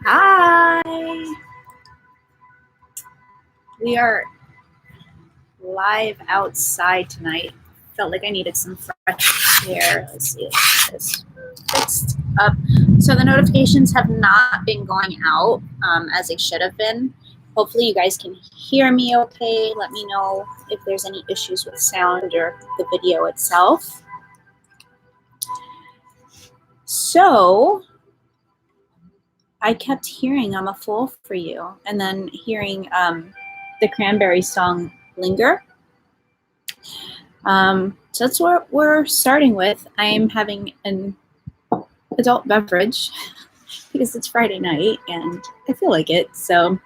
Hi. We are live outside tonight. Felt like I needed some fresh air. Let's see if this fixed up. So the notifications have not been going out as they should have been. Hopefully you guys can hear me okay. Let me know if there's any issues with sound or the video itself. So I kept hearing I'm a Fool for You, and then hearing the Cranberry song Linger. So that's what we're starting with. I am having an adult beverage because it's Friday night and I feel like it. So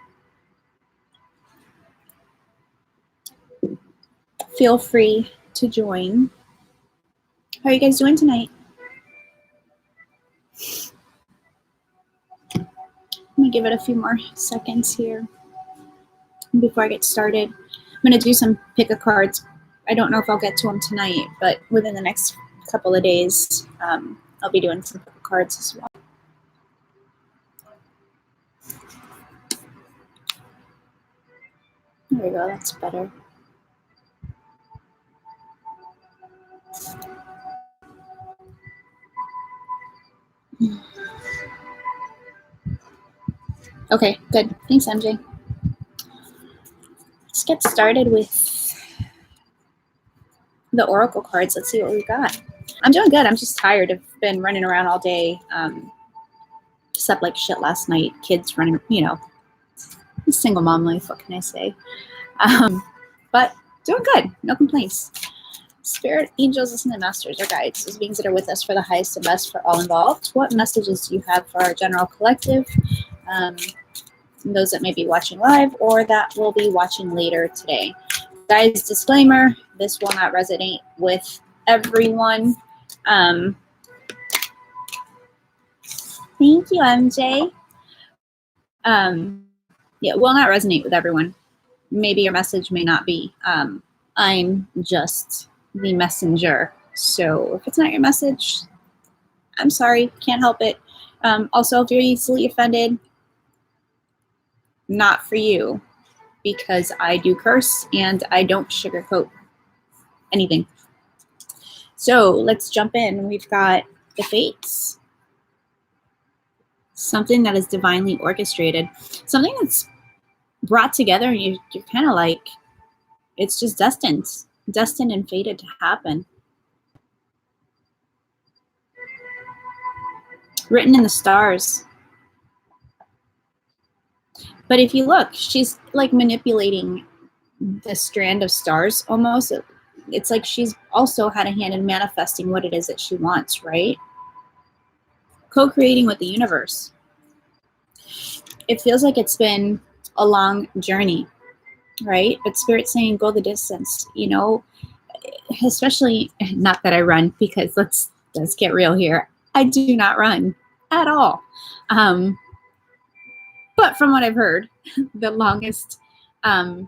feel free to join. How are you guys doing tonight? I'm gonna give it a few more seconds here before I get started. I'm gonna do some pick a cards. I don't know if I'll get to them tonight, but within the next couple of days, I'll be doing some pick a cards as well. There we go, that's better. Okay, good. Thanks, MJ. Let's get started with the Oracle cards. Let's see what we got. I'm doing good. I'm just tired. I've been running around all day. Slept like shit last night. Kids running, single mom life. What can I say? But doing good. No complaints. Spirit, angels, ascended masters, or guides, those beings that are with us for the highest and best for all involved. What messages do you have for our general collective? Those that may be watching live or that will be watching later today. Guys, disclaimer, this will not resonate with everyone. Thank you, MJ. Yeah, will not resonate with everyone. Maybe your message may not be. I'm just the messenger. So if it's not your message, I'm sorry, can't help it. Also, if you're easily offended, not for you, because I do curse and I don't sugarcoat anything. So let's jump in. We've got the fates. Something that is divinely orchestrated. Something that's brought together and you're kind of like, it's just destined and fated to happen. Written in the stars. But if you look, she's like manipulating the strand of stars almost. It's like she's also had a hand in manifesting what it is that she wants, right? Co-creating with the universe. It feels like it's been a long journey, right? But Spirit's saying go the distance, especially, not that I run, because let's get real here. I do not run at all. But from what I've heard, the longest and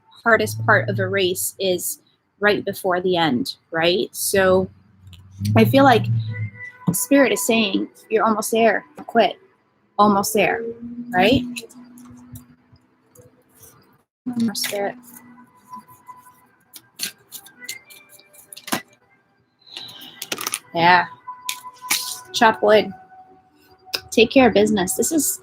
hardest part of a race is right before the end, right? So I feel like Spirit is saying you're almost there, quit, almost there, right? One more, Spirit. Yeah. Chop wood. Take care of business. This is,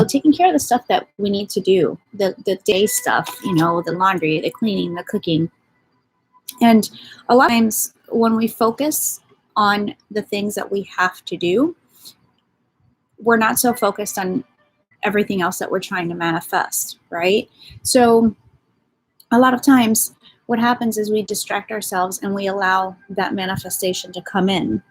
taking care of the stuff that we need to do, the day stuff, the laundry, the cleaning, the cooking. And a lot of times when we focus on the things that we have to do, we're not so focused on everything else that we're trying to manifest, right? So a lot of times what happens is we distract ourselves and we allow that manifestation to come in.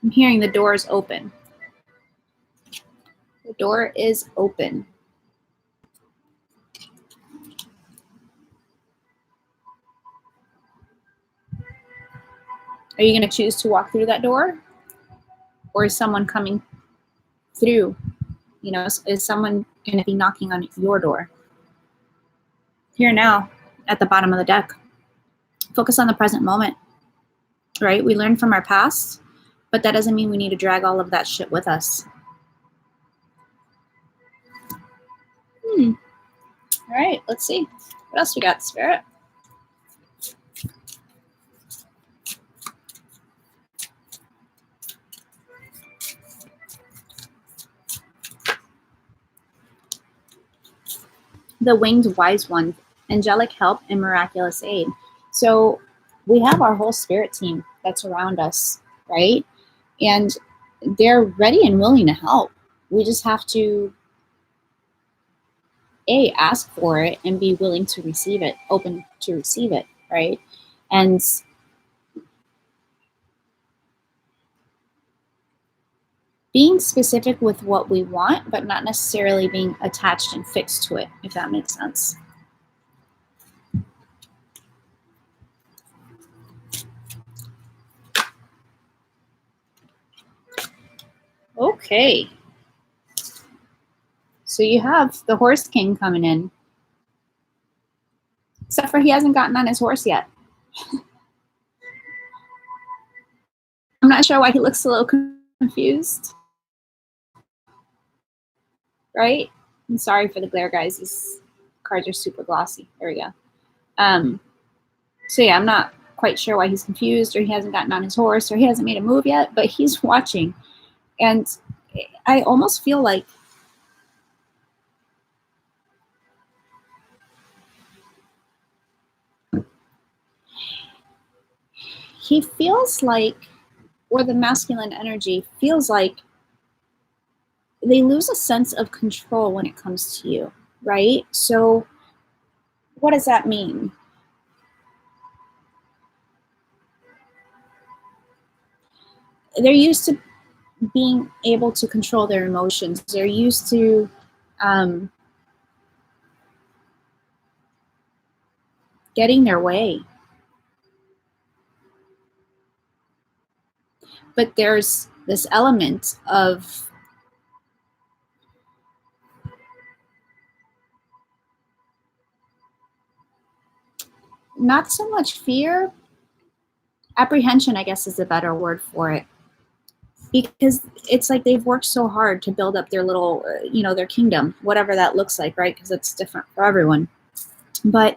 I'm hearing the door is open. The door is open. Are you going to choose to walk through that door? Or is someone coming through? You know, is someone going to be knocking on your door? Here now, at the bottom of the deck. Focus on the present moment, right? We learn from our past, but that doesn't mean we need to drag all of that shit with us. All right, let's see. What else we got, Spirit? The winged wise one, angelic help and miraculous aid. So we have our whole spirit team that's around us, right? And they're ready and willing to help. We just have to ask for it and be willing to receive it, open to receive it, right? And being specific with what we want, but not necessarily being attached and fixed to it, if that makes sense. Okay. So you have the Horse King coming in. Except for he hasn't gotten on his horse yet. I'm not sure why he looks a little confused. Right? I'm sorry for the glare, guys. These cards are super glossy. There we go. So yeah, I'm not quite sure why he's confused, or he hasn't gotten on his horse, or he hasn't made a move yet, but he's watching. And I almost feel like he feels like, or the masculine energy feels like they lose a sense of control when it comes to you, right? So what does that mean? They're used to being able to control their emotions. They're used to getting their way. But there's this element of not so much fear, apprehension, I guess is a better word for it. Because it's like they've worked so hard to build up their little, their kingdom, whatever that looks like, right? Because it's different for everyone. But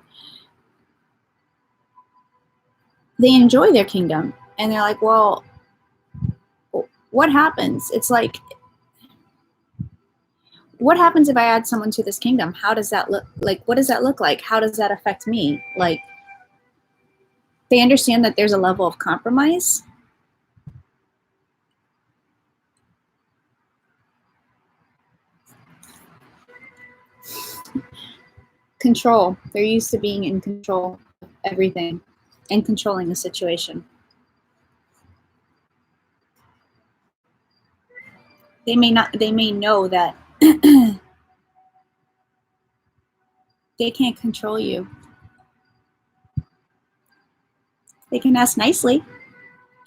they enjoy their kingdom. And they're like, well, what happens? It's like, what happens if I add someone to this kingdom? How does that look like? What does that look like? How does that affect me? Like, they understand that there's a level of compromise. Control. They're used to being in control of everything and controlling the situation. They may know that they can't control you. They can ask nicely,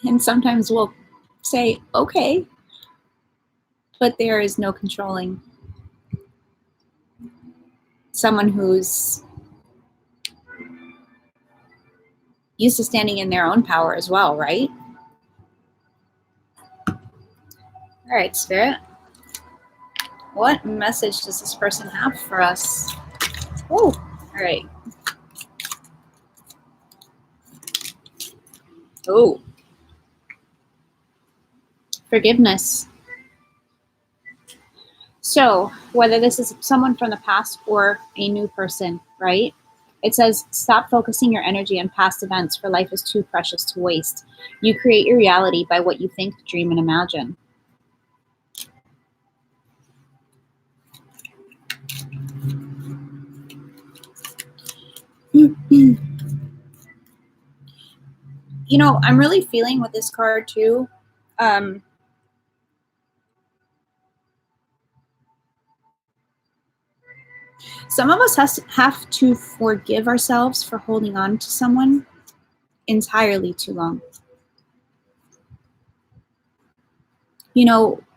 and sometimes we'll say, okay, but there is no controlling someone who's used to standing in their own power as well, right? All right, Spirit. What message does this person have for us? Oh, all right. Oh, forgiveness. So whether this is someone from the past or a new person, right? It says, stop focusing your energy on past events, for life is too precious to waste. You create your reality by what you think, dream, and imagine. I'm really feeling with this card too. Some of us have to forgive ourselves for holding on to someone entirely too long.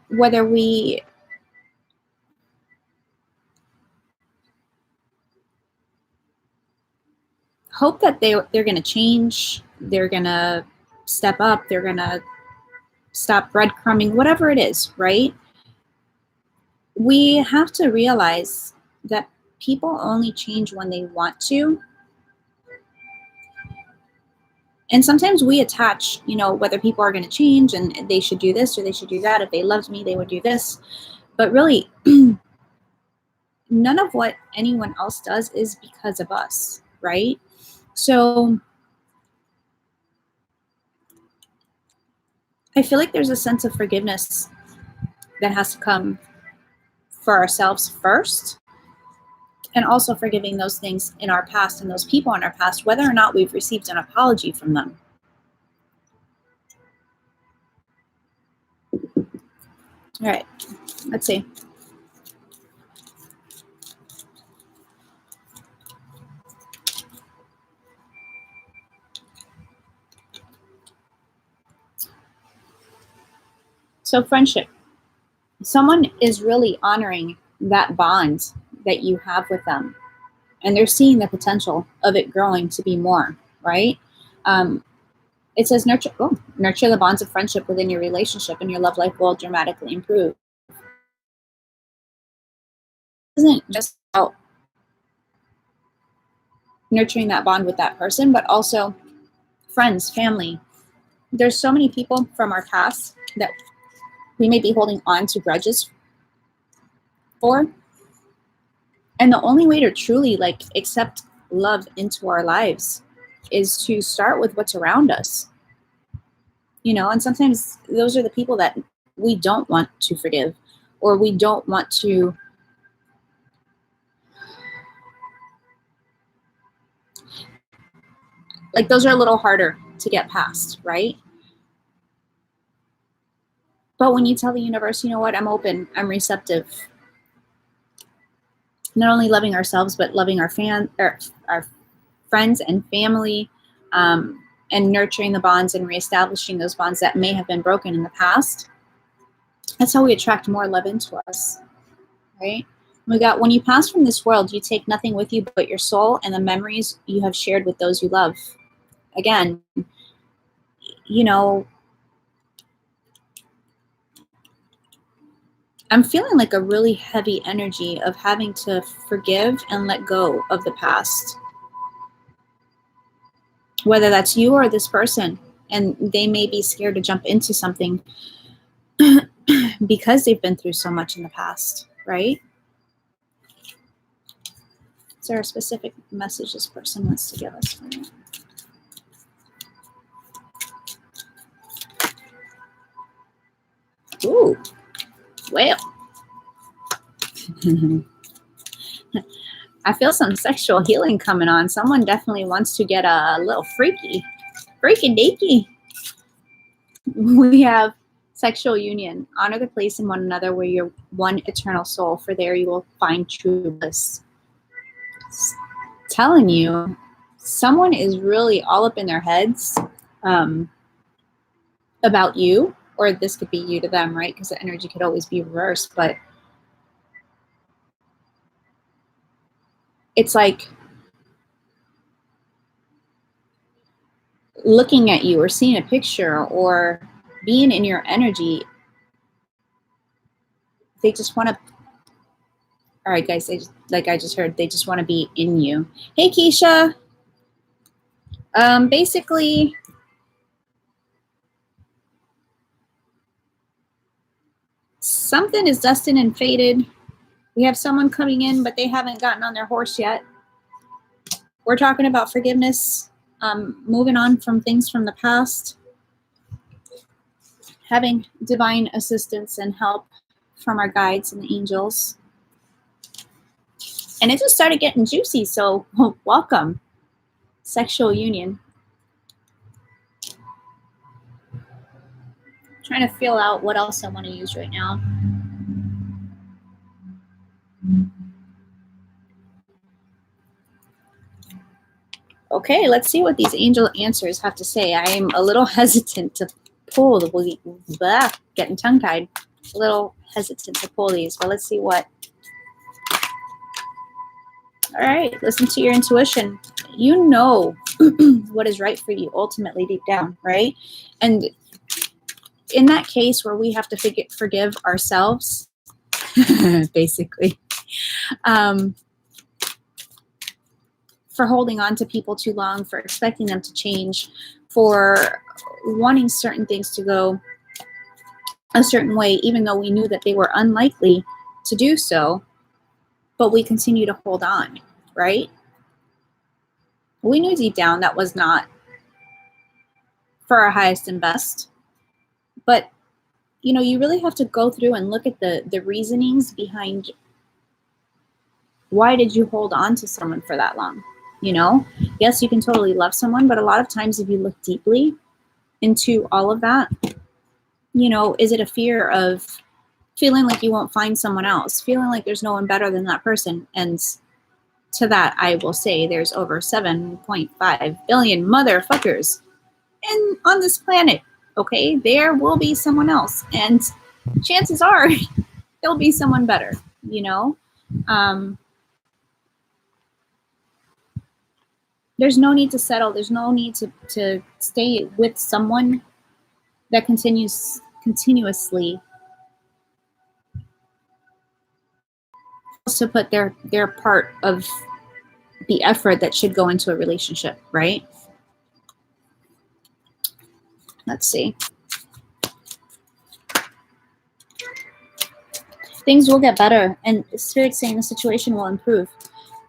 Whether we hope that they're going to change, they're going to step up, they're going to stop breadcrumbing, whatever it is, right? We have to realize that people only change when they want to. And sometimes we attach, whether people are going to change and they should do this or they should do that. If they loved me, they would do this. But really, none of what anyone else does is because of us, right? So I feel like there's a sense of forgiveness that has to come for ourselves first, and also forgiving those things in our past and those people in our past, whether or not we've received an apology from them. All right, let's see. So friendship. Someone is really honoring that bond that you have with them, and they're seeing the potential of it growing to be more, right? It says nurture the bonds of friendship within your relationship, and your love life will dramatically improve. It isn't just about nurturing that bond with that person, but also friends, family. There's so many people from our past that we may be holding on to grudges for. And the only way to truly accept love into our lives is to start with what's around us. And sometimes those are the people that we don't want to forgive, or we don't want to those are a little harder to get past, right? But when you tell the universe, you know what, I'm open, I'm receptive, not only loving ourselves, but loving our friends and family, and nurturing the bonds and reestablishing those bonds that may have been broken in the past. That's how we attract more love into us, right? We got, when you pass from this world, you take nothing with you but your soul and the memories you have shared with those you love. Again, I'm feeling like a really heavy energy of having to forgive and let go of the past. Whether that's you or this person, and they may be scared to jump into something because they've been through so much in the past, right? Is there a specific message this person wants to give us? Ooh, well. I feel some sexual healing coming on. Someone definitely wants to get a little freaky deaky. We have sexual union. Honor the place in one another where you're one eternal soul, for there you will find true bliss. Telling you, someone is really all up in their heads about you, or this could be you to them, right? Because the energy could always be reversed, but it's like looking at you or seeing a picture or being in your energy. They just want to, all right, guys, I just heard, they just want to be in you. Hey, Keisha. Basically, something is destined and fated. We have someone coming in, but they haven't gotten on their horse yet. We're talking about forgiveness, moving on from things from the past, having divine assistance and help from our guides and the angels. And it just started getting juicy, so welcome. Sexual union. Trying to feel out what else I want to use right now. Okay, let's see what these angel answers have to say. I am a little hesitant to pull the getting tongue-tied. A little hesitant to pull these, but let's see what All right, listen to your intuition. You know what is right for you ultimately deep down, right? And in that case where we have to forgive ourselves, basically, for holding on to people too long, for expecting them to change, for wanting certain things to go a certain way, even though we knew that they were unlikely to do so, but we continue to hold on, right? We knew deep down that was not for our highest and best, but you know, you really have to go through and look at the reasonings behind why did you hold on to someone for that long. You know, yes, you can totally love someone, but a lot of times if you look deeply into all of that, you know, is it a fear of feeling like you won't find someone else, feeling like there's no one better than that person? And to that, I will say there's over 7.5 billion motherfuckers on this planet. Okay, there will be someone else, and chances are there'll be someone better. You know, there's no need to settle. There's no need to stay with someone that continuously to put their part of the effort that should go into a relationship, right? Let's see. Things will get better, and Spirit's saying the situation will improve.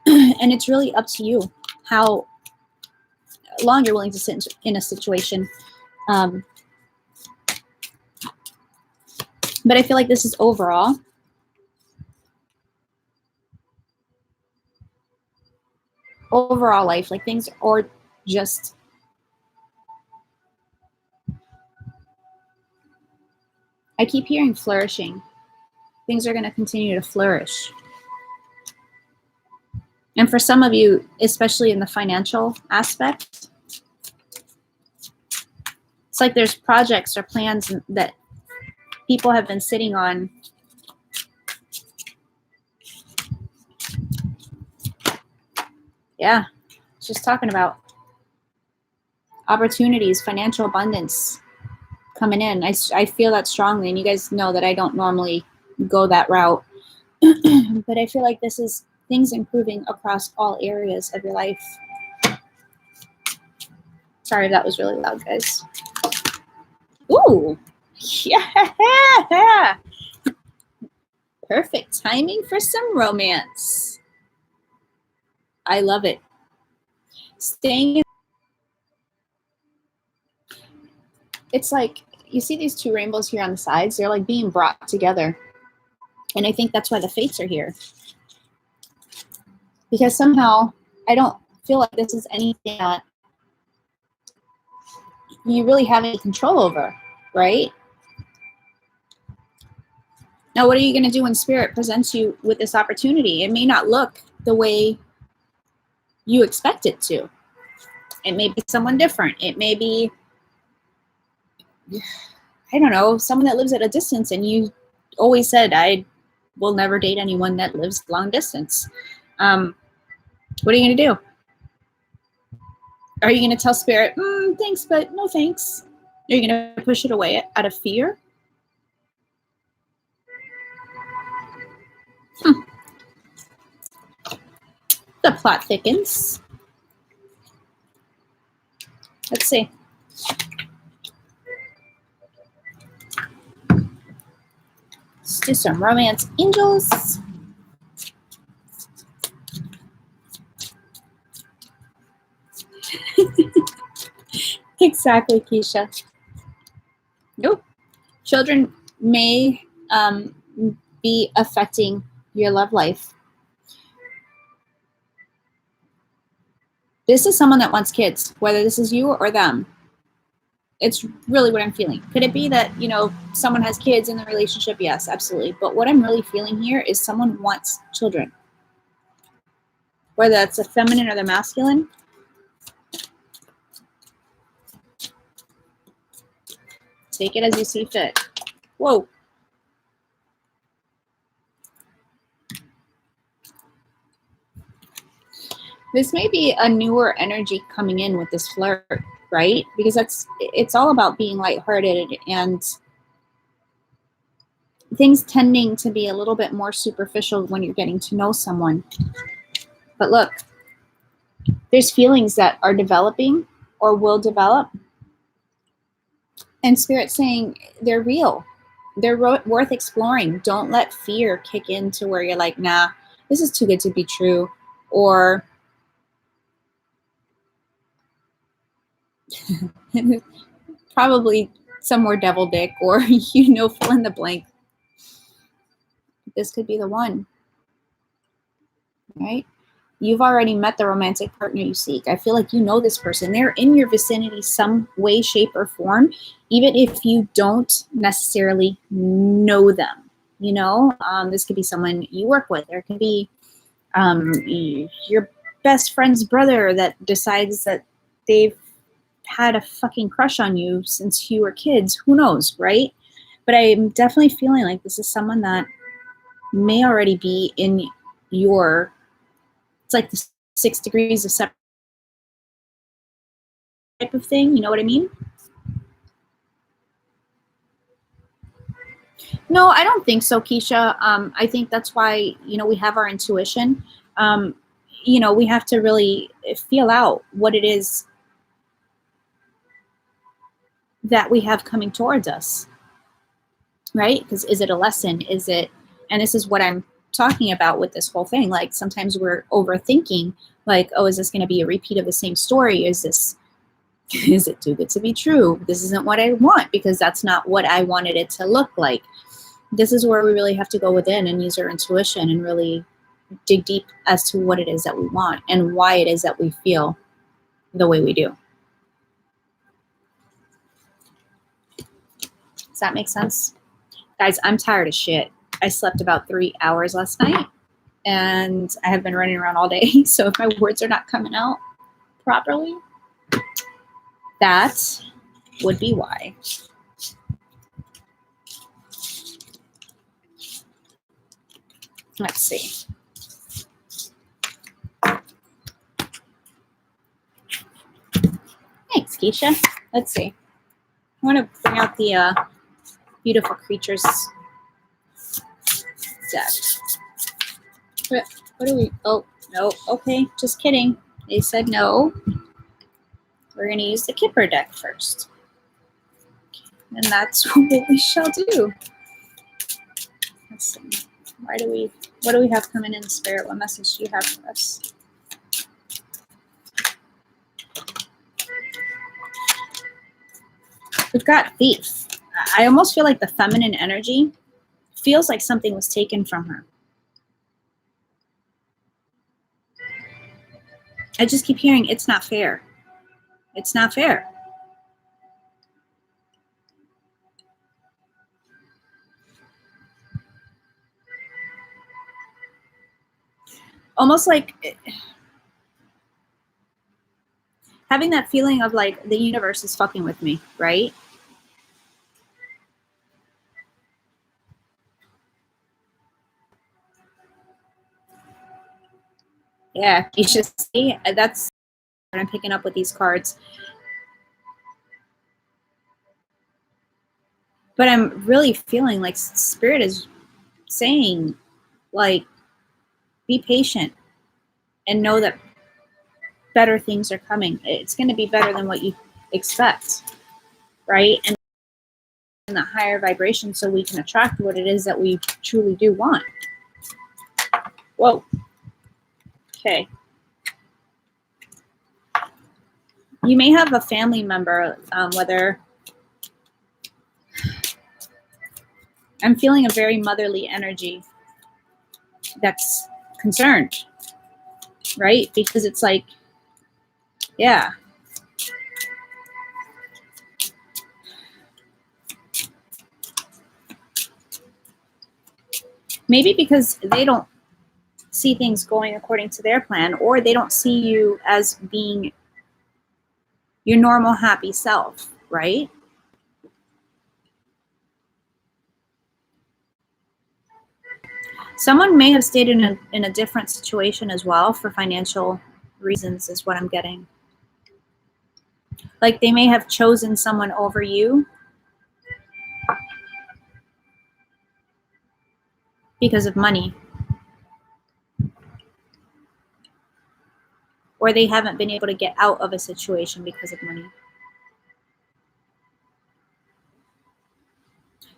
And it's really up to you how long you're willing to sit in a situation. But I feel like this is overall. Overall life, like things are just I keep hearing flourishing. Things are going to continue to flourish. And for some of you, especially in the financial aspect, it's like there's projects or plans that people have been sitting on. Yeah, just talking about opportunities, financial abundance coming in. I feel that strongly, and you guys know that I don't normally go that route. But I feel like this is things improving across all areas of your life. Sorry if that was really loud, guys. Ooh, yeah. Perfect timing for some romance. I love it. It's like, you see these two rainbows here on the sides? They're like being brought together. And I think that's why the fates are here. Because somehow I don't feel like this is anything that you really have any control over, right? Now, what are you going to do when Spirit presents you with this opportunity? It may not look the way you expect it to. It may be someone different. It may be, I don't know, someone that lives at a distance, and you always said, I will never date anyone that lives long distance. What are you going to do? Are you going to tell Spirit, thanks, but no thanks? Are you going to push it away out of fear? The plot thickens. Let's see. Let's do some romance angels. Exactly, Keisha. Nope. Children may be affecting your love life. This is someone that wants kids, whether this is you or them. It's really what I'm feeling. Could it be that, you know, someone has kids in the relationship? Yes, absolutely. But what I'm really feeling here is someone wants children. Whether that's the feminine or the masculine. Take it as you see fit. Whoa. This may be a newer energy coming in with this flirt, right? Because it's all about being lighthearted and things tending to be a little bit more superficial when you're getting to know someone. But look, there's feelings that are developing or will develop. And Spirit's saying they're real. They're worth exploring. Don't let fear kick into where you're like, nah, this is too good to be true. Or probably some more devil dick, or, fill in the blank. This could be the one, right? You've already met the romantic partner you seek. I feel like you know this person. They're in your vicinity some way, shape, or form, even if you don't necessarily know them. This could be someone you work with. There could be your best friend's brother that decides that they've had a fucking crush on you since you were kids. Who knows, right? But I'm definitely feeling like this is someone that may already be in your, it's like the 6 degrees of separation type of thing. You know what I mean? No, I don't think so, Keisha. I think that's why, we have our intuition. We have to really feel out what it is that we have coming towards us, right? Because is it a lesson? Is it, and this is what I'm talking about with this whole thing. Like sometimes we're overthinking, like, oh, is this going to be a repeat of the same story? Is it too good to be true? This isn't what I want because that's not what I wanted it to look like. This is where we really have to go within and use our intuition and really dig deep as to what it is that we want and why it is that we feel the way we do. Does that make sense? Guys, I'm tired of shit. I slept about 3 hours last night and I have been running around all day. So if my words are not coming out properly, that would be why. Let's see. Thanks, Keisha. Let's see. I want to bring out the Beautiful Creatures deck. What do we? Oh, no. Okay, just kidding. They said no. We're going to use the Kipper deck first. And that's what we shall do. Let's see. What do we have coming in, Spirit? What message do you have for us? We've got Thief. I almost feel like the feminine energy feels like something was taken from her. I just keep hearing, it's not fair. It's not fair. Almost like having that feeling of like the universe is fucking with me, right? Yeah, you should see. That's what I'm picking up with these cards. But I'm really feeling like Spirit is saying, like, be patient and know that better things are coming. It's going to be better than what you expect, right? And in the higher vibration so we can attract what it is that we truly do want. Whoa. Okay. You may have a family member, whether I'm feeling a very motherly energy that's concerned, right? Because it's like, yeah. Maybe because they don't see things going according to their plan, or they don't see you as being your normal happy self, right? Someone may have stayed in a different situation as well for financial reasons is what I'm getting. Like they may have chosen someone over you because of money. Or they haven't been able to get out of a situation because of money.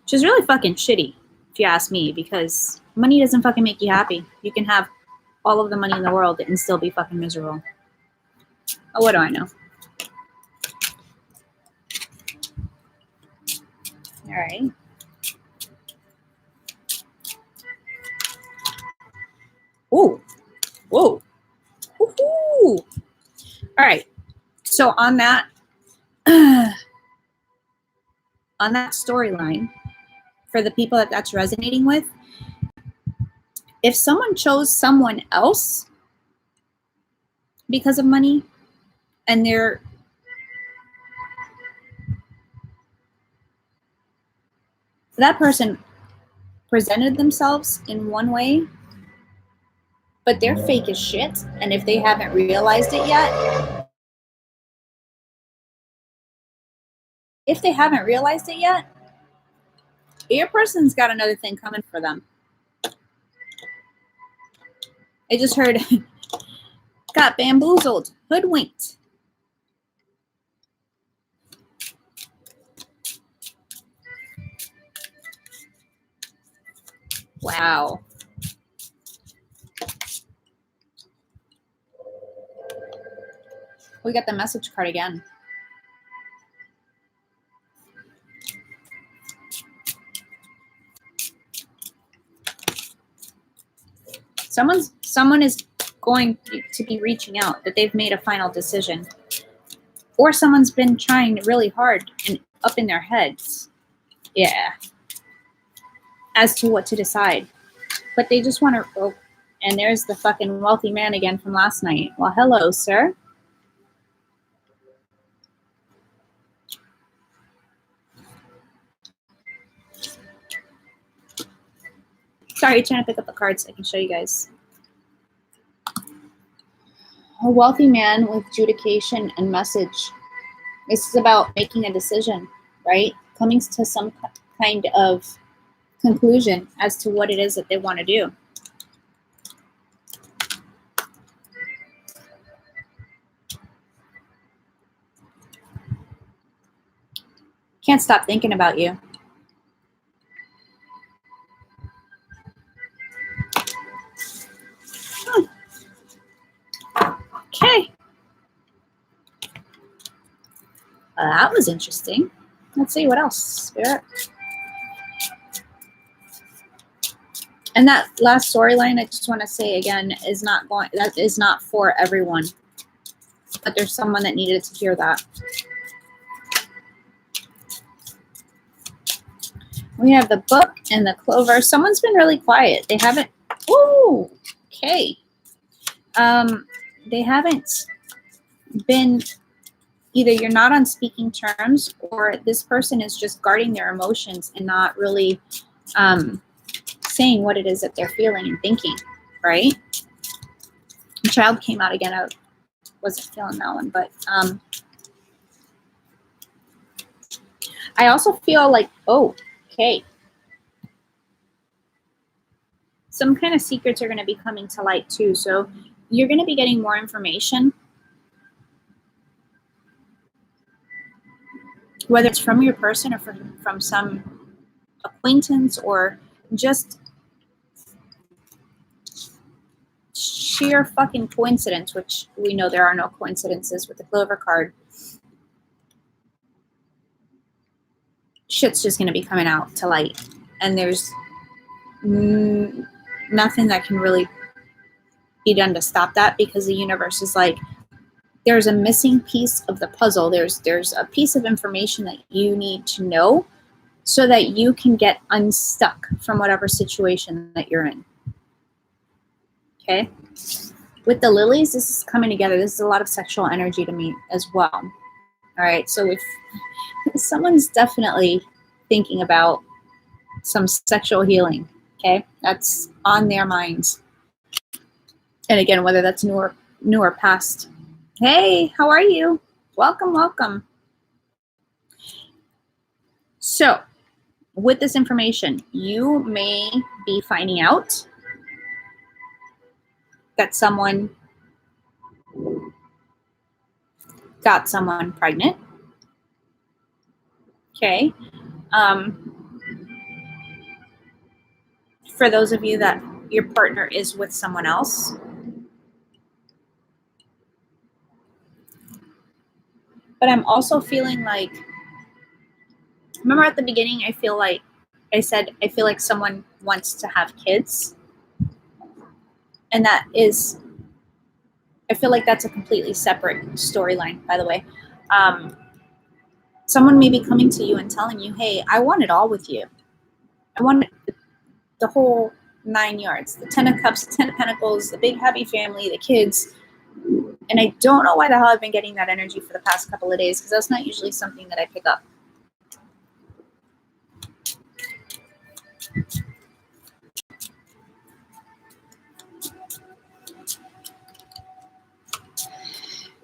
Which is really fucking shitty, if you ask me, because money doesn't fucking make you happy. You can have all of the money in the world and still be fucking miserable. Oh, what do I know? All right. Ooh. Whoa. Woo-hoo. All right. So on that storyline, for the people that that's resonating with, if someone chose someone else because of money and that person presented themselves in one way, but they're fake as shit, and if they haven't realized it yet, your person's got another thing coming for them. I just heard got bamboozled, hoodwinked. Wow. We got the message card again. Someone is going to be reaching out, that they've made a final decision. Or someone's been trying really hard and up in their heads. Yeah. As to what to decide. But they just want to, oh, and there's the fucking wealthy man again from last night. Well, hello, sir. Sorry, trying to pick up the cards so I can show you guys. A wealthy man with adjudication and message. This is about making a decision, right? Coming to some kind of conclusion as to what it is that they want to do. Can't stop thinking about you. Okay. That was interesting. Let's see what else, Spirit. And that last storyline, I just want to say again, that is not for everyone. But there's someone that needed to hear that. We have the book and the clover. Someone's been really quiet. They haven't. Ooh, okay. They haven't been. Either you're not on speaking terms, or this person is just guarding their emotions and not really saying what it is that they're feeling and thinking, right? The child came out again. I wasn't feeling that one, but I also feel like, oh, okay. Some kind of secrets are going to be coming to light too. So you're going to be getting more information, whether it's from your person or from some acquaintance or just sheer fucking coincidence, which we know there are no coincidences with the clover card. Shit's just going to be coming out to light. And there's nothing that can really be done to stop that, because the universe is like, there's a missing piece of the puzzle. There's a piece of information that you need to know so that you can get unstuck from whatever situation that you're in. Okay? With the lilies, this is coming together. This is a lot of sexual energy to me as well. All right, so if someone's definitely thinking about some sexual healing, okay? That's on their minds. And again, whether that's new newer past. Hey, how are you? Welcome, welcome. So, with this information, you may be finding out that someone got someone pregnant. Okay. For those of you that your partner is with someone else, but I'm also feeling like, remember at the beginning, I feel like someone wants to have kids. And that is, I feel like that's a completely separate storyline, by the way. Someone may be coming to you and telling you, hey, I want it all with you. I want the whole 9 yards, the 10 of cups, the 10 of pentacles, the big happy family, the kids. And I don't know why the hell I've been getting that energy for the past couple of days, because that's not usually something that I pick up.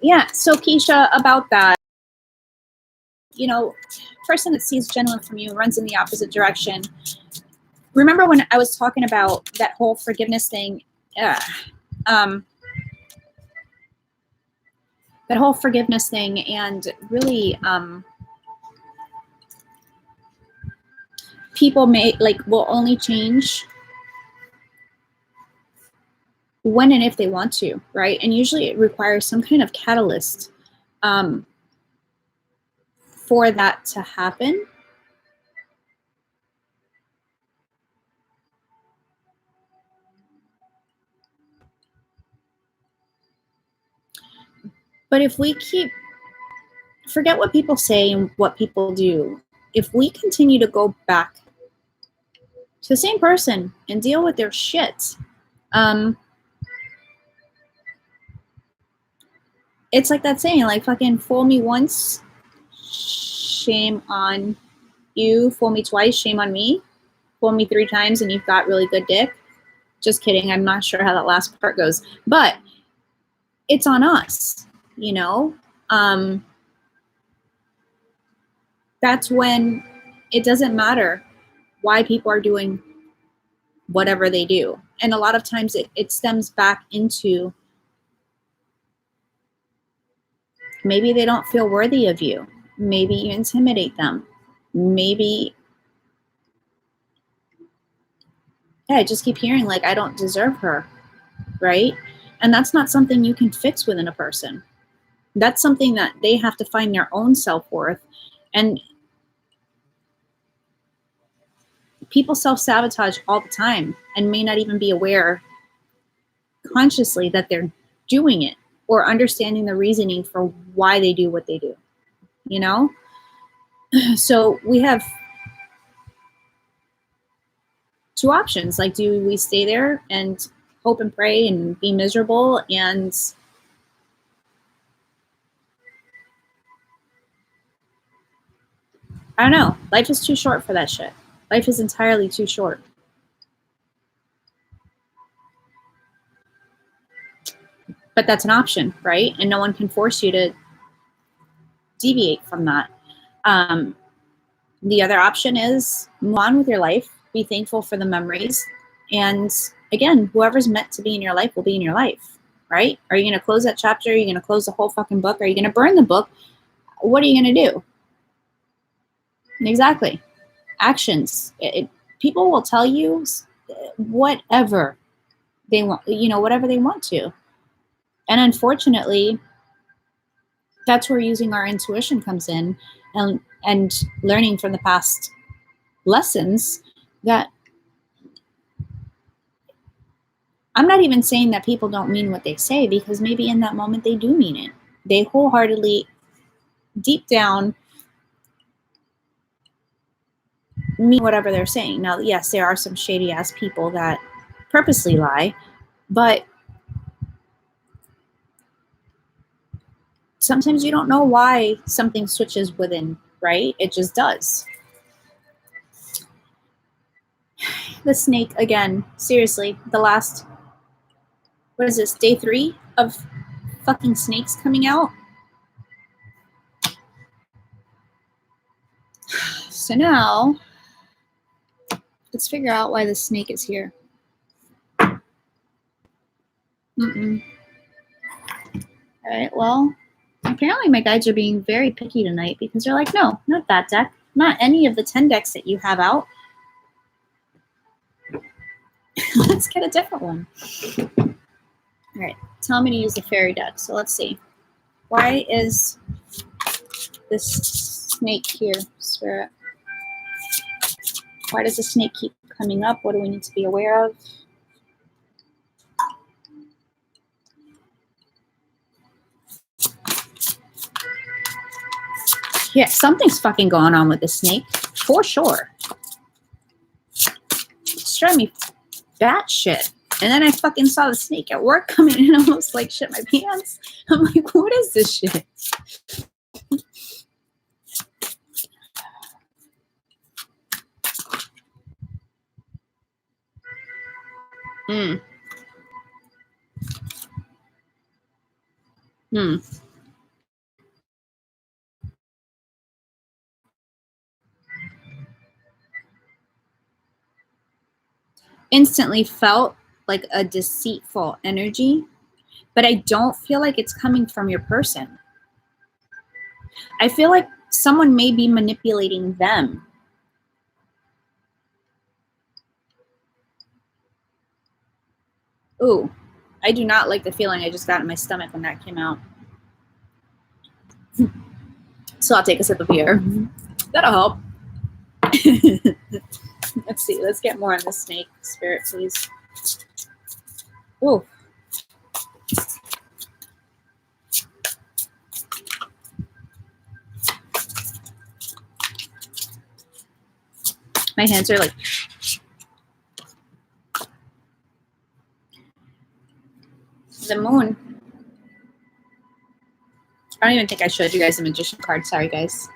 Yeah, so Keisha, about that, person that sees genuine from you runs in the opposite direction. Remember when I was talking about that whole forgiveness thing? That whole forgiveness thing, and really, people will only change when and if they want to, right? And usually it requires some kind of catalyst for that to happen. But if we forget what people say and what people do, if we continue to go back to the same person and deal with their shit, it's like that saying, like, fucking fool me once, shame on you. Fool me twice, shame on me. Fool me 3 times and you've got really good dick. Just kidding. I'm not sure how that last part goes. But it's on us, That's when it doesn't matter why people are doing whatever they do. And a lot of times it stems back into maybe they don't feel worthy of you. Maybe you intimidate them. Maybe, I just keep hearing like, I don't deserve her, right? And that's not something you can fix within a person. That's something that they have to find their own self-worth. And people self-sabotage all the time and may not even be aware consciously that they're doing it or understanding the reasoning for why they do what they do, So we have 2 options. Like, do we stay there and hope and pray and be miserable? And I don't know. Life is too short for that shit. Life is entirely too short. But that's an option, right? And no one can force you to deviate from that. The other option is move on with your life, be thankful for the memories. And again, whoever's meant to be in your life will be in your life, right? Are you going to close that chapter? Are you going to close the whole fucking book? Are you going to burn the book? What are you going to do? Exactly. Actions. People will tell you whatever they want, whatever they want to. And unfortunately, that's where using our intuition comes in, and learning from the past lessons. That I'm not even saying that people don't mean what they say, because maybe in that moment they do mean it. They wholeheartedly, deep down, mean whatever they're saying. Now, yes, there are some shady ass people that purposely lie, but sometimes you don't know why something switches within, right? It just does. The snake again, seriously, the last, what is this, day 3 of fucking snakes coming out. So now, let's figure out why the snake is here. All right, well, apparently my guides are being very picky tonight because they're like, no, not that deck. Not any of the 10 decks that you have out. Let's get a different one. All right, tell me to use the fairy deck. So let's see. Why is this snake here, Spirit? Why does the snake keep coming up? What do we need to be aware of? Yeah, something's fucking going on with the snake, for sure. It's driving me batshit. And then I fucking saw the snake at work coming in, almost like shit my pants. I'm like, what is this shit? Instantly felt like a deceitful energy, but I don't feel like it's coming from your person. I feel like someone may be manipulating them. Ooh, I do not like the feeling I just got in my stomach when that came out. So I'll take a sip of beer. That'll help. Let's see. Let's get more on the snake, Spirit, please. Ooh. My hands are like... The moon. I don't even think I showed you guys the magician card. Sorry, guys.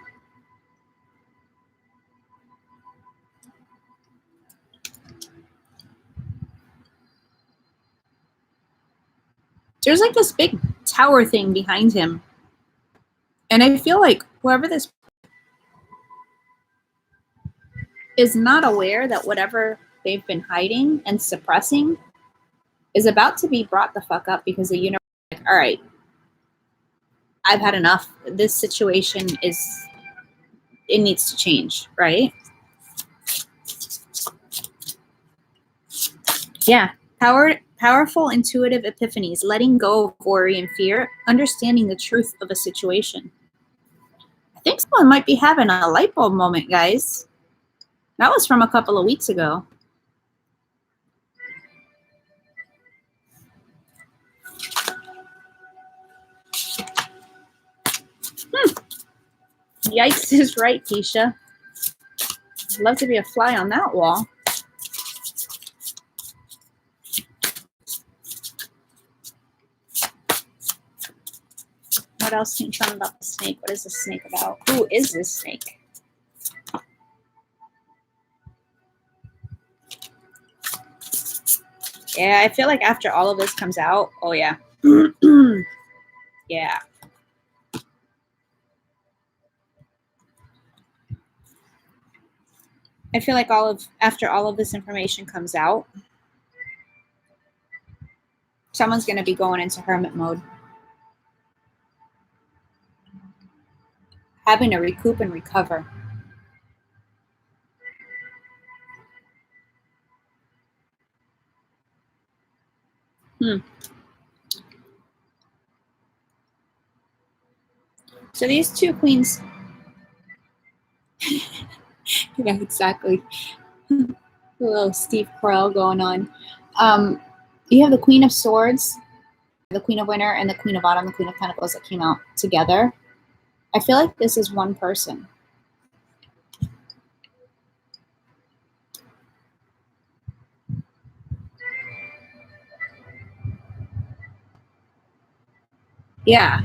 There's like this big tower thing behind him. And I feel like whoever this is not aware that whatever they've been hiding and suppressing is about to be brought the fuck up because the universe is like, all right, I've had enough. This situation it needs to change, right? Yeah. Powerful intuitive epiphanies, letting go of worry and fear, understanding the truth of a situation. I think someone might be having a light bulb moment, guys. That was from a couple of weeks ago. Yikes is right, Keisha. I'd love to be a fly on that wall. What else can you tell me about the snake? What is the snake about? Who is this snake? Yeah, I feel like after all of this comes out, oh yeah. Yeah. I feel like after all of this information comes out, someone's going to be going into hermit mode. Having to recoup and recover. So these two queens... Yeah, exactly. A little Steve Carell going on. You have the Queen of Swords, the Queen of Winter, and the Queen of Autumn, the Queen of Pentacles that came out together. I feel like this is one person. Yeah,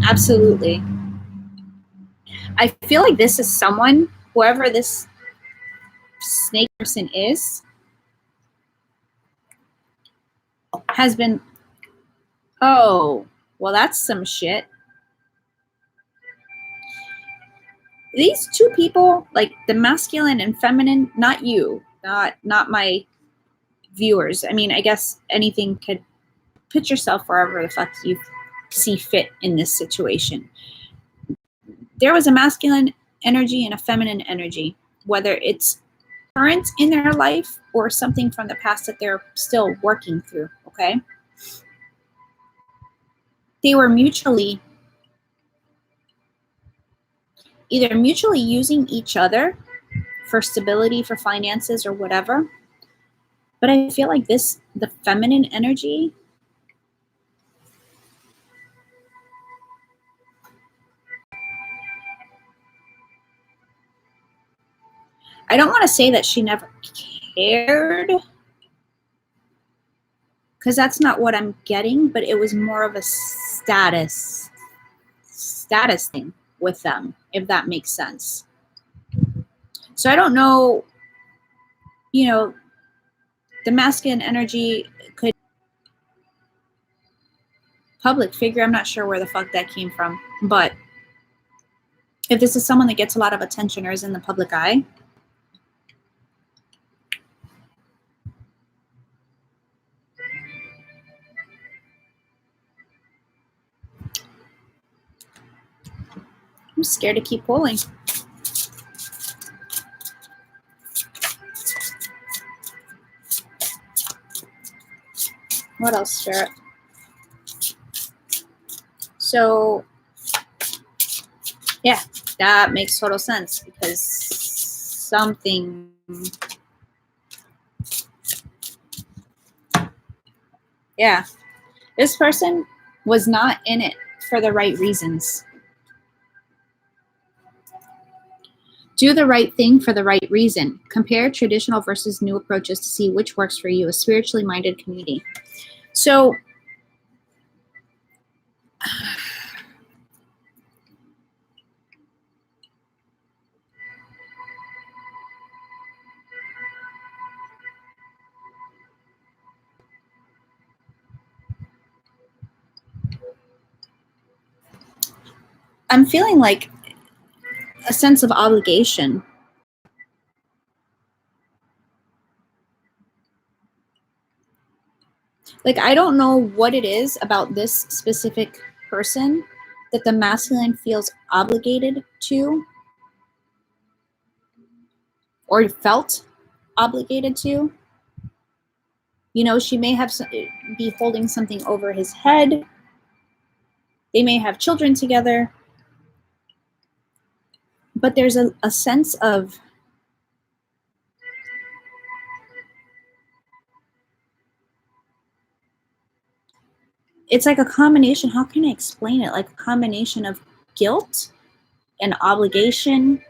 absolutely. I feel like this is someone, whoever this snake person is, has been... Oh, Well, that's some shit. These two people, like the masculine and feminine, not you, not my viewers. I mean, I guess anything could put yourself wherever the fuck you see fit in this situation. There was a masculine energy and a feminine energy, whether it's current in their life or something from the past that they're still working through, okay? They were either mutually using each other for stability, for finances, or whatever. But I feel like the feminine energy, I don't want to say that she never cared, because that's not what I'm getting, but it was more of a status thing with them, if that makes sense. So I don't know, the masculine energy could public figure. I'm not sure where the fuck that came from, but if this is someone that gets a lot of attention or is in the public eye, I'm scared to keep pulling. What else, Spirit? So, yeah, that makes total sense, because something, yeah, this person was not in it for the right reasons. Do the right thing for the right reason. Compare traditional versus new approaches to see which works for you, a spiritually minded community. So, I'm feeling like a sense of obligation. Like, I don't know what it is about this specific person that the masculine feels obligated to or felt obligated to. She may have be holding something over his head. They may have children together. But there's a sense of, it's like a combination. How can I explain it? Like a combination of guilt and obligation.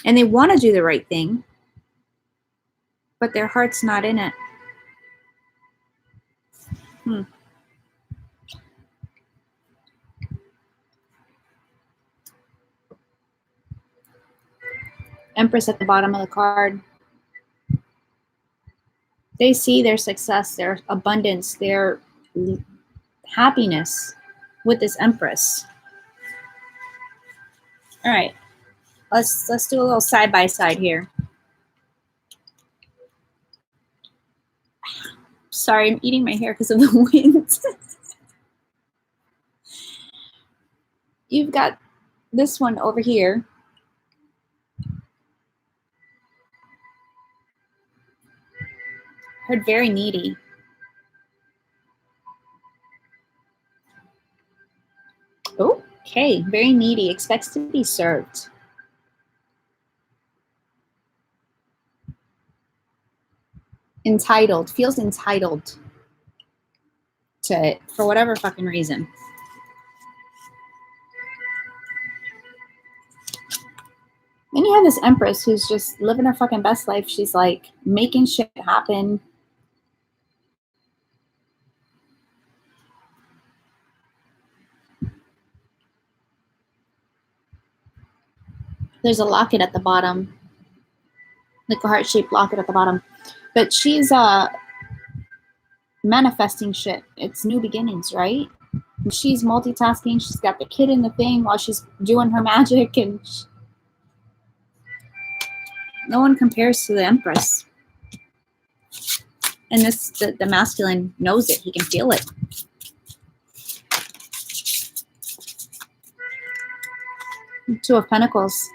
And they want to do the right thing, but their heart's not in it. Empress at the bottom of the card. They see their success, their abundance, their happiness with this Empress. All right, let's do a little side by side here. Sorry, I'm eating my hair because of the wind. You've got this one over here. Heard very needy. Okay, very needy, expects to be served. Entitled, feels entitled to it for whatever fucking reason. Then you have this Empress who's just living her fucking best life. She's like making shit happen. There's a locket at the bottom. like a heart-shaped locket at the bottom. But she's manifesting shit. It's new beginnings, right? She's multitasking. She's got the kid in the thing while she's doing her magic, and no one compares to the Empress. And this, the masculine knows it. He can feel it. Two of Pentacles.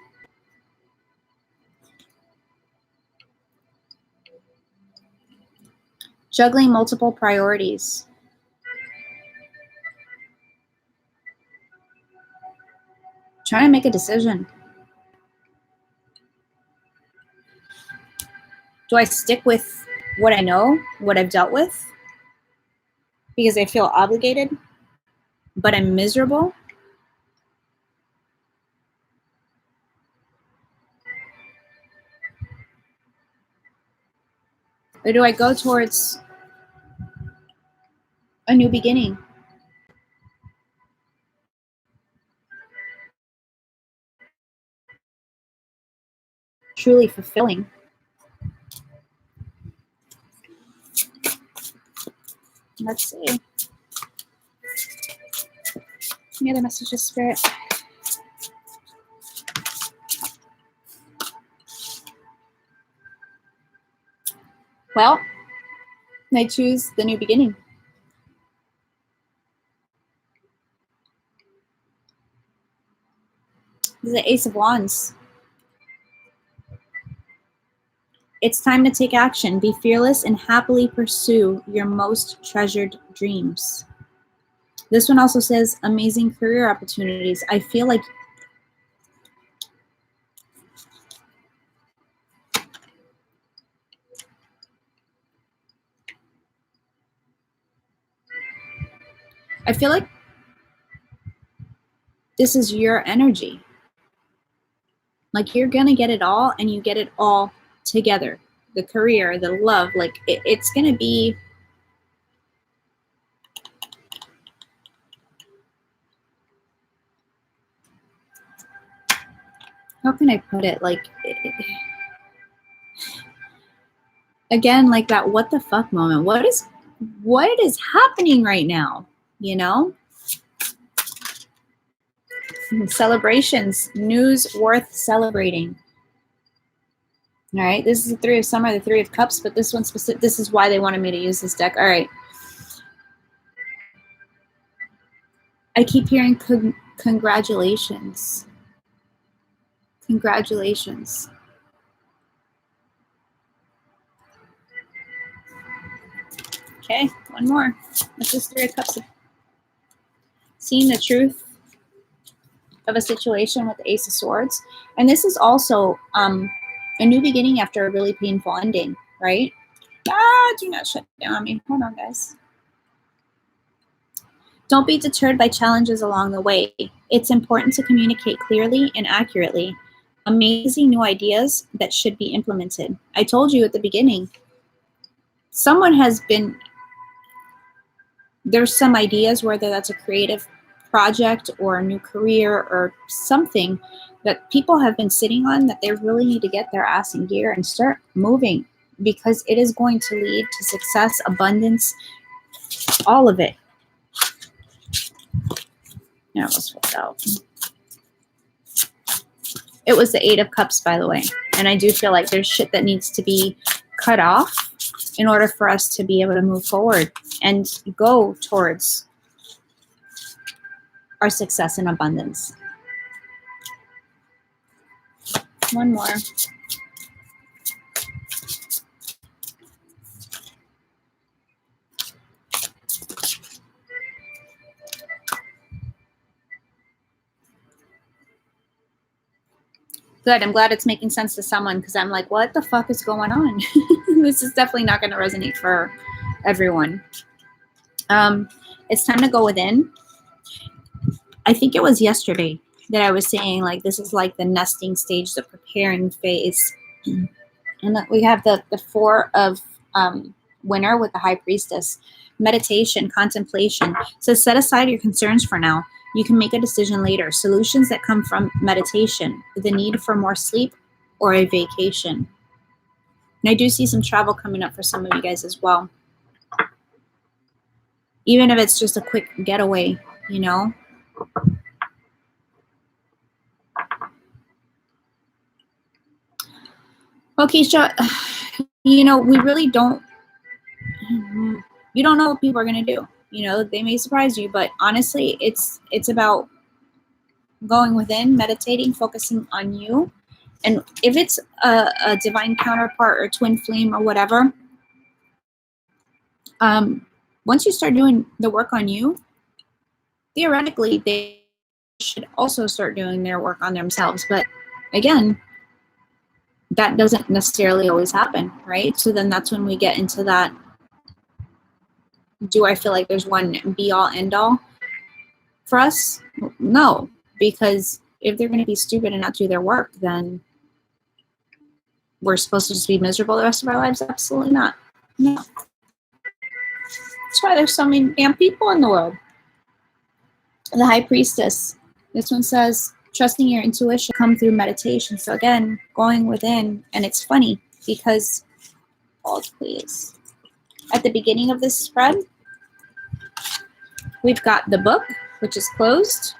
Juggling multiple priorities. Trying to make a decision. Do I stick with what I know, what I've dealt with, because I feel obligated, but I'm miserable? Or do I go towards a new beginning? Truly fulfilling. Let's see. Any other messages, Spirit? Well, I choose the new beginning. This is the Ace of Wands. It's time to take action. Be fearless and happily pursue your most treasured dreams. This one also says amazing career opportunities. I feel like this is your energy. Like you're gonna get it all, and you get it all together. The career, the love, like it's gonna be how can I put it? Like again, like that what the fuck moment. What is happening right now? You know? Celebrations, news worth celebrating. All right, this is the Three of Summer, the Three of Cups, but this one specific. This is why they wanted me to use this deck. All right. I keep hearing congratulations. Congratulations. Okay, one more. This is Three of Cups. Seeing the truth of a situation with the Ace of Swords. And this is also a new beginning after a really painful ending, right? Do not shut down on me. Hold on, guys. Don't be deterred by challenges along the way. It's important to communicate clearly and accurately. Amazing new ideas that should be implemented. I told you at the beginning, there's some ideas, whether that's a creative project or a new career or something that people have been sitting on, that they really need to get their ass in gear and start moving, because it is going to lead to success, abundance, all of it. I almost flipped out. It was the Eight of Cups, by the way. And I do feel like there's shit that needs to be cut off in order for us to be able to move forward and go towards our success and abundance. One more. Good. I'm glad it's making sense to someone, because I'm like, what the fuck is going on? This is definitely not going to resonate for everyone. It's time to go within. I think it was yesterday that I was saying, like, this is like the nesting stage, the preparing phase. And that we have the Four of Winter with the High Priestess. Meditation, contemplation. So set aside your concerns for now. You can make a decision later. Solutions that come from meditation. The need for more sleep or a vacation. And I do see some travel coming up for some of you guys as well. Even if it's just a quick getaway, you know. Okay, Keisha, you know, we really don't, you don't know what people are going to do. You know, they may surprise you, but honestly, it's about going within, meditating, focusing on you. And if it's a divine counterpart or twin flame or whatever, once you start doing the work on you, theoretically, they should also start doing their work on themselves. But again, that doesn't necessarily always happen, right? So then that's when we get into that, do I feel like there's one be all end all for us? No, because if they're going to be stupid and not do their work, then we're supposed to just be miserable the rest of our lives? Absolutely not. No. That's why there's so many damn people in the world. The High Priestess. This one says, trusting your intuition come through meditation. So again, going within, and it's funny because, hold please. At the beginning of this spread, we've got the book, which is closed.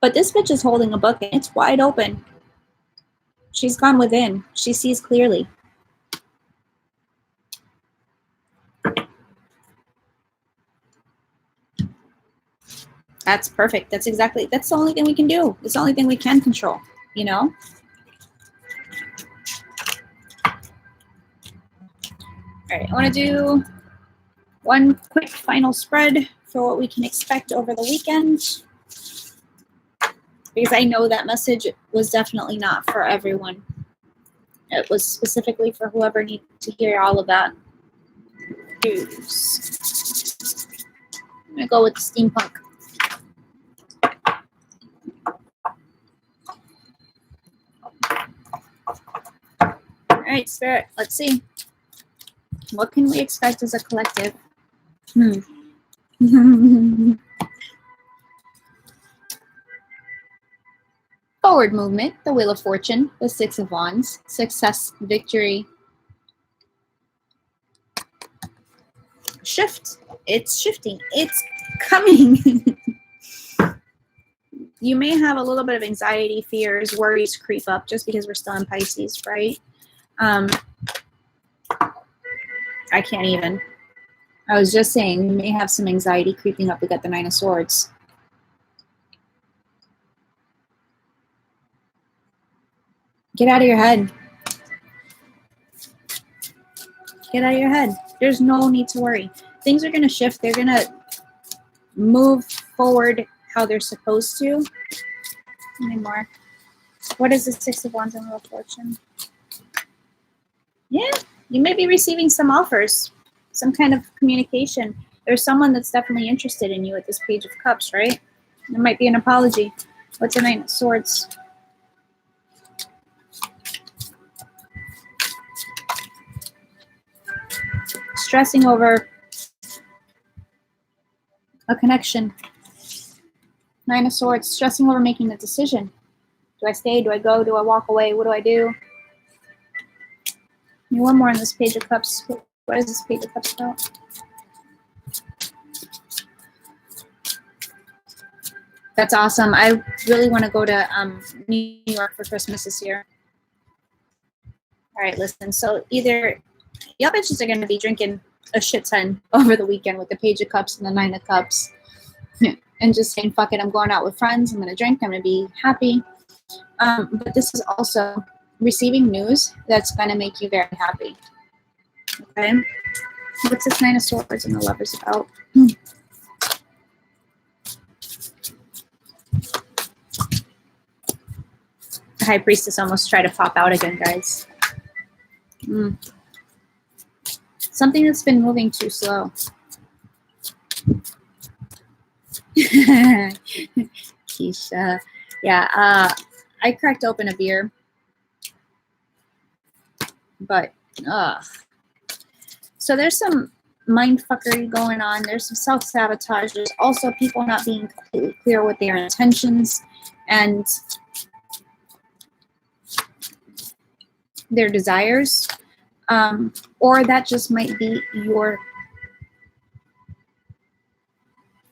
But this bitch is holding a book and it's wide open. She's gone within. She sees clearly. That's perfect. That's the only thing we can do. It's the only thing we can control, you know? All right, I want to do one quick final spread for what we can expect over the weekend, because I know that message was definitely not for everyone. It was specifically for whoever needed to hear all of that news. I'm going to go with steampunk. All right, Spirit, let's see. What can we expect as a collective? Forward movement, the Wheel of Fortune, the Six of Wands, success, victory, shift. It's shifting. It's coming. You may have a little bit of anxiety, fears, worries creep up just because we're still in Pisces, right? I can't even. I was just saying, you may have some anxiety creeping up. We got the Nine of Swords. Get out of your head. Get out of your head. There's no need to worry. Things are going to shift. They're going to move forward how they're supposed to. Any more? What is the Six of Wands and Wheel of Fortune? Yeah, you may be receiving some offers, some kind of communication. There's someone that's definitely interested in you at this Page of Cups, right? There might be an apology. What's the Nine of Swords? Stressing over a connection. Nine of Swords, stressing over making a decision. Do I stay? Do I go? Do I walk away? What do I do? One more on this Page of Cups. What is this Page of Cups about? That's awesome. I really want to go to New York for Christmas this year. All right, listen. So either y'all bitches are going to be drinking a shit ton over the weekend with the Page of Cups and the Nine of Cups. And just saying, fuck it, I'm going out with friends. I'm going to drink. I'm going to be happy. But this is also receiving news that's going to make you very happy. Okay? What's this Nine of Swords and the Lovers about? The High Priestess almost tried to pop out again, guys. Something that's been moving too slow. Keisha. Yeah, I cracked open a beer. But, so there's some mindfuckery going on. There's some self-sabotage. There's also people not being completely clear with their intentions. And their desires, or that just might be your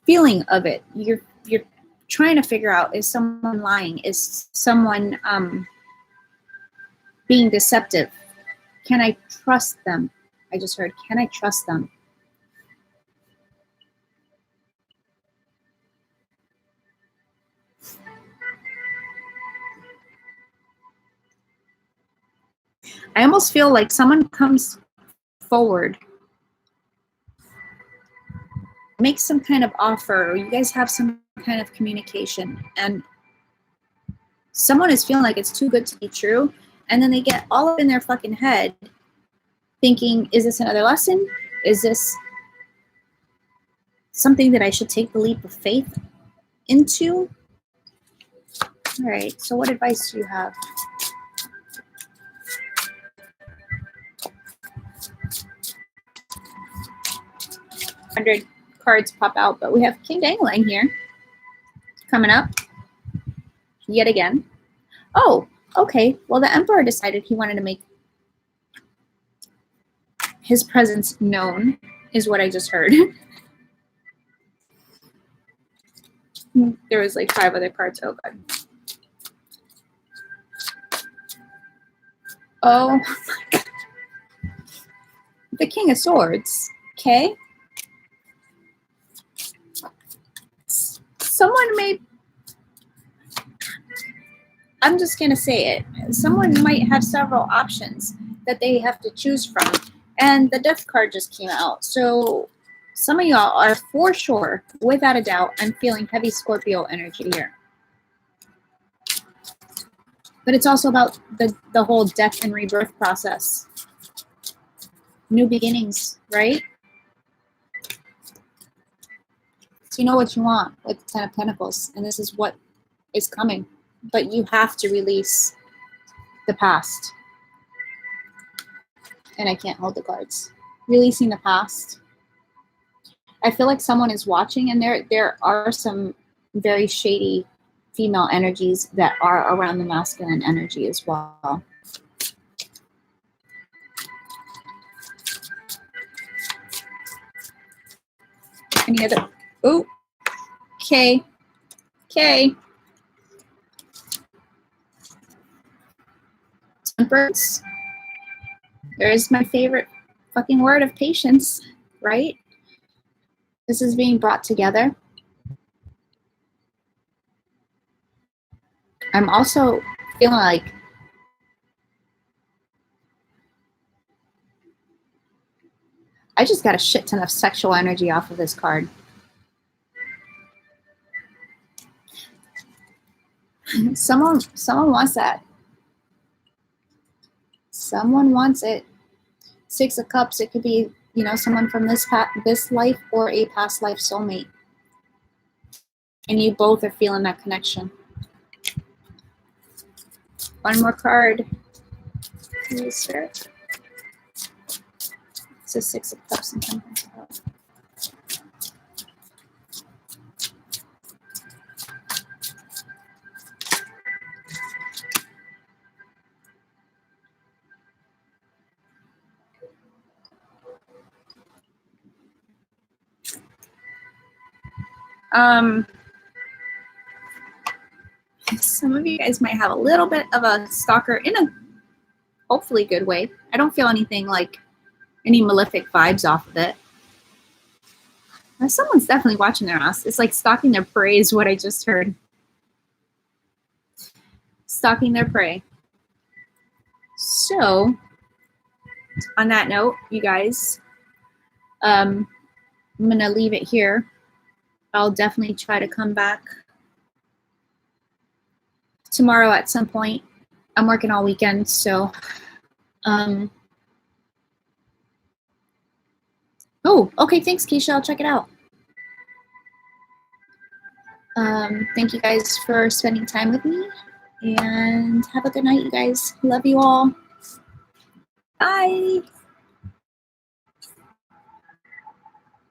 feeling of it. You're trying to figure out, is someone lying? Is someone being deceptive? Can I trust them? I just heard, can I trust them? I almost feel like someone comes forward, makes some kind of offer, or you guys have some kind of communication, and someone is feeling like it's too good to be true, and then they get all up in their fucking head thinking, is this another lesson? Is this something that I should take the leap of faith into? All right, so what advice do you have? 100 cards pop out, but we have King Dangling here coming up yet again. Oh, okay. Well, the Emperor decided he wanted to make his presence known, is what I just heard. There was like 5 other cards. Oh, God. Oh, my God. The King of Swords. Okay. Someone may, I'm just going to say it. Someone might have several options that they have to choose from. And the Death card just came out. So some of y'all are for sure, without a doubt, I'm feeling heavy Scorpio energy here. But it's also about the whole death and rebirth process. New beginnings, right? So you know what you want with the 10 of Pentacles, and this is what is coming. But you have to release the past. And I can't hold the cards. Releasing the past. I feel like someone is watching, and there are some very shady female energies that are around the masculine energy as well. Any other? Oh, okay. Okay. Temperance. There's my favorite fucking word of patience, right? This is being brought together. I'm also feeling like I just got a shit ton of sexual energy off of this card. Someone wants that. Someone wants it. 6 of Cups. It could be, you know, someone from this life or a past life soulmate, and you both are feeling that connection. One more card, please, sir. It's a 6 of Cups and Temperance. Some of you guys might have a little bit of a stalker in a hopefully good way. I don't feel anything like any malefic vibes off of it. Now, someone's definitely watching their ass. It's like stalking their prey is what I just heard. Stalking their prey. So, on that note, you guys, I'm going to leave it here. I'll definitely try to come back tomorrow at some point. I'm working all weekend, so oh, okay, thanks, Keisha. I'll check it out. Thank you guys for spending time with me, and have a good night, you guys. Love you all. Bye.